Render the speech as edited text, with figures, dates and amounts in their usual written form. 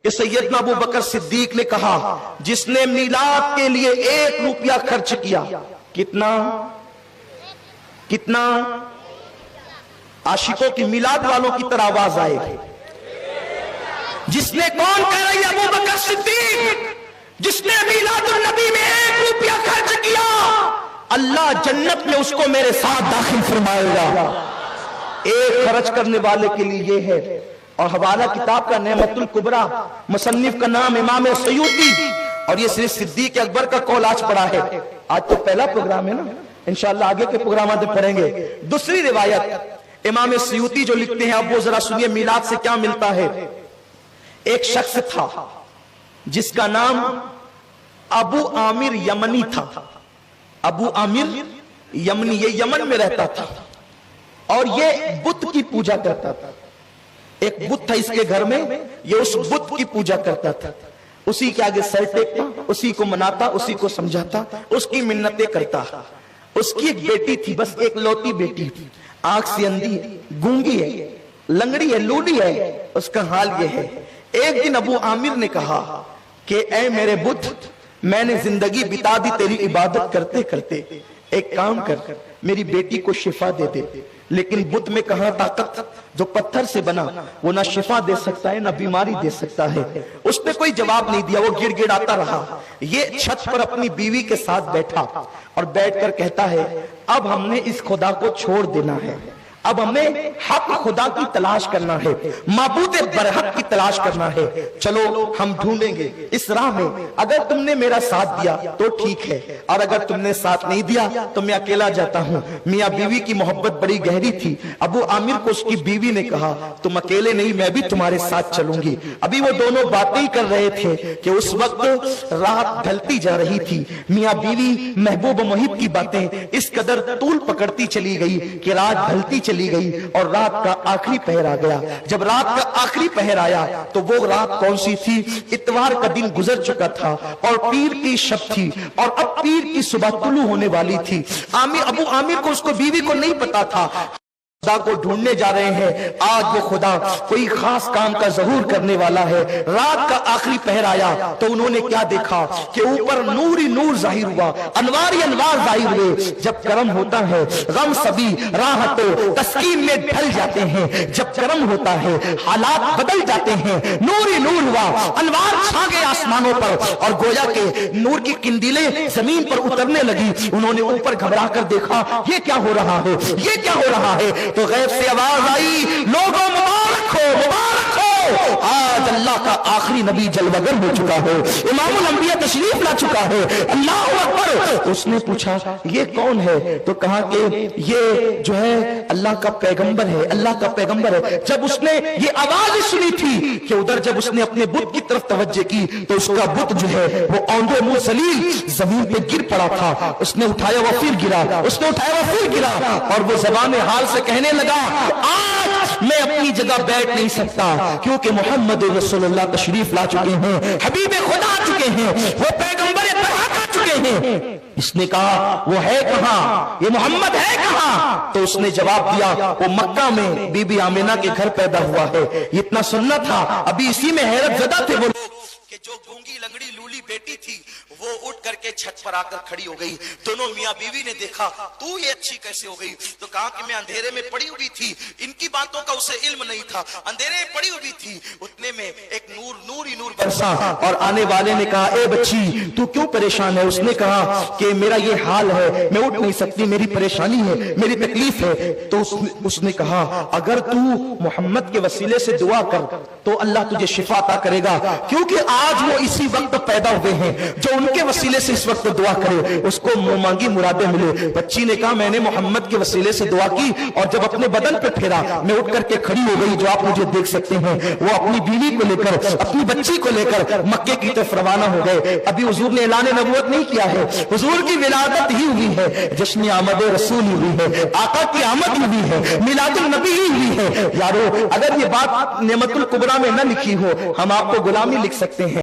کہ سیدنا ابو بکر صدیق نے کہا جس نے میلاد کے لیے 1 روپیہ خرچ کیا، کتنا عاشقوں کی میلاد والوں کی طرح آواز آئے گی، جس نے کون کہہ رہی ہے ابو بکر صدیق، جس نے میلاد النبی میں 1 روپیہ خرچ کیا اللہ جنت میں اس کو میرے ساتھ داخل فرمائے گا۔ ایک خرچ کرنے والے کے لیے یہ ہے، اور حوالہ کتاب کا نعمت الکبریٰ، مصنف کا نام امام سیوطی، اور یہ صرف صدیق اکبر کا قول آج پڑھا ہے۔ آج تو پہلا پروگرام ہے نا، انشاءاللہ آگے کے پروگرامات میں پڑھیں گے۔ دوسری روایت امام سیوطی جو لکھتے ہیں، اب وہ ذرا سنیے میلاد سے کیا ملتا ہے۔ ایک شخص تھا جس کا نام ابو عامر یمنی تھا، ابو عامر یمنی، یہ یمن میں رہتا تھا اور یہ بت کی پوجا کرتا تھا۔ ایک بت تھا اس کے گھر میں، یہ اس بت کی پوجا کرتا تھا، اسی کے آگے سر ٹیکتا، اسی کو مناتا، اسی کو سمجھاتا، اس کی منتیں کرتا۔ اس کی ایک بیٹی تھی، بس ایک لوتی بیٹی، آنکھ سے اندھی ہے، گونگی ہے، لنگڑی ہے، لوڈی ہے، اس کا حال یہ ہے۔ ایک دن ابو عامر نے کہا کہ اے میرے بت، میں نے زندگی بتا دی تیری عبادت کرتے کرتے، ایک کام کر، میری بیٹی کو شفا دے دے۔ لیکن بت میں کہاں طاقت، جو پتھر سے بنا وہ نہ شفا دے سکتا ہے نہ بیماری دے سکتا ہے۔ اس نے کوئی جواب نہیں دیا، وہ گڑ گڑاتا رہا۔ یہ چھت پر اپنی بیوی کے ساتھ بیٹھا اور بیٹھ کر کہتا ہے اب ہم نے اس خدا کو چھوڑ دینا ہے، اب ہمیں حق خدا کی تلاش کرنا ہے، معبود برحق کی تلاش کرنا ہے، چلو ہم ڈھونڈیں گے اس راہ میں۔ اگر تم نے میرا ساتھ دیا تو ٹھیک ہے، اور اگر تم نے ساتھ نہیں دیا تو میں اکیلا جاتا ہوں۔ میاں بیوی کی محبت بڑی گہری تھی۔ ابو عامر کو اس کی بیوی نے کہا تم اکیلے نہیں، میں بھی تمہارے ساتھ چلوں گی۔ ابھی وہ دونوں باتیں کر رہے تھے کہ اس وقت رات ڈھلتی جا رہی تھی۔ میاں بیوی محبوب و محب کی باتیں اس قدر طول پکڑتی چلی گئی کہ رات ڈھلتی چلی گئی اور رات کا آخری پہر آ گیا۔ جب رات کا آخری پہر آیا تو وہ رات کون سی تھی؟ اتوار کا دن گزر چکا تھا اور پیر کی شب تھی، اور اب پیر کی صبح طلوع ہونے والی تھی۔ ابو عامر کو، اس کو بیوی کو نہیں پتا تھا خدا کو ڈھونڈنے جا رہے ہیں، آج وہ خدا کوئی خاص کام کا ظہور کرنے والا ہے۔ رات کا آخری پہر آیا تو انہوں نے کیا دیکھا کہ اوپر نور ہی نور ظاہر ہوا، انوار ہی انوار ظاہر ہوئے۔ جب کرم ہوتا ہے غم سبھی راحت و تسکین میں ڈھل جاتے ہیں، جب کرم ہوتا ہے حالات بدل جاتے ہیں۔ نور ہی نور ہوا، انوار چھا گئے آسمانوں پر، اور گویا کہ نور کی قندیلیں زمین پر اترنے لگی۔ انہوں نے اوپر گھبرا کر دیکھا یہ کیا ہو رہا ہے، یہ کیا ہو رہا ہے؟ تو غیب سے آواز آئی لوگوں مبارک ہو، مبارک ہو، آج اللہ کا آخری نبی جلوگر ہو چکا ہے، امام الانبیاء تشریف لا چکا ہے، اللہ اکبر۔ اس نے پوچھا یہ کون ہے؟ تو کہا کہ یہ جو ہے اللہ کا پیغمبر ہے، اللہ کا پیغمبر ہے۔ جب اس نے یہ آواز سنی تھی کہ ادھر جب اس نے اپنے بت کی طرف توجہ کی تو اس کا بت جو ہے وہ اوندے منہ ذلیل زمین پہ گر پڑا تھا۔ اس نے اٹھایا وہ پھر گرا، اس نے اٹھایا وہ پھر گرا، اور وہ زبان حال سے کہنے لگا آج میں اپنی جگہ بیٹھ نہیں سکتا کیونکہ محمد رسول اللہ تشریف لا چکے ہیں، حبیب خدا آ چکے ہیں، وہ پیغمبر برحق آ چکے ہیں۔ اس نے کہا وہ ہے کہاں، یہ محمد ہے کہاں؟ تو اس نے جواب دیا وہ مکہ میں بی بی آمینہ کے گھر پیدا ہوا ہے۔ اتنا سننا تھا، ابھی اسی میں حیرت زدہ تھے وہ لوگ کہ جو گونگی لنگڑی لولی بیٹی تھی وہ اٹھ کر کے چھت پر آ کر کھڑی ہو گئی۔ دونوں میاں بیوی نے دیکھا تو یہ اچھی کیسے ہو گئی؟ تو کہا کہ میں اندھیرے میں پڑی ہوئی تھی، ان کی باتوں کا اسے علم نہیں تھا، اندھیرے میں پڑی ہوئی تھی، اتنے میں ایک نور نور ہی نور برسا، اور آنے والے نے کہا اے بچی تو کیوں پریشان ہے؟ اس نے کہا کہ میرا یہ حال ہے، میں اٹھ نہیں سکتی، میری پریشانی ہے، میری تکلیف ہے۔ تو اس نے کہا اگر تو محمد کے وسیلے سے دعا کر تو اللہ تجھے شفا عطا کرے گا، کیونکہ آج وہ اسی وقت پیدا ہوئے ہیں، جو ان کے وسیلے سے اس وقت دعا کرے اس کو مانگی مرادیں ملے۔ بچی نے کہا میں نے محمد کے وسیلے سے دعا کی، اور جب اپنے بدن پہ پھیرا میں اٹھ کر کے کھڑی ہو گئی، جو آپ مجھے دیکھ سکتے ہیں۔ وہ اپنی بیوی کو لے کر، اپنی بچی کو لے کر مکے کی طرف روانہ ہو گئے۔ ابھی حضور نے اعلان نبوت نہیں کیا ہے، حضور کی ولادت ہی ہوئی ہے، جشن آمد رسول ہی ہوئی ہے، آقا کی آمد ہوئی ہے، میلاد النبی ہی ہوئی ہے۔ یارو اگر یہ بات نعمت الکبریٰ میں نہ لکھی ہو، ہم آپ کو غلامی لکھ سکتے ہیں۔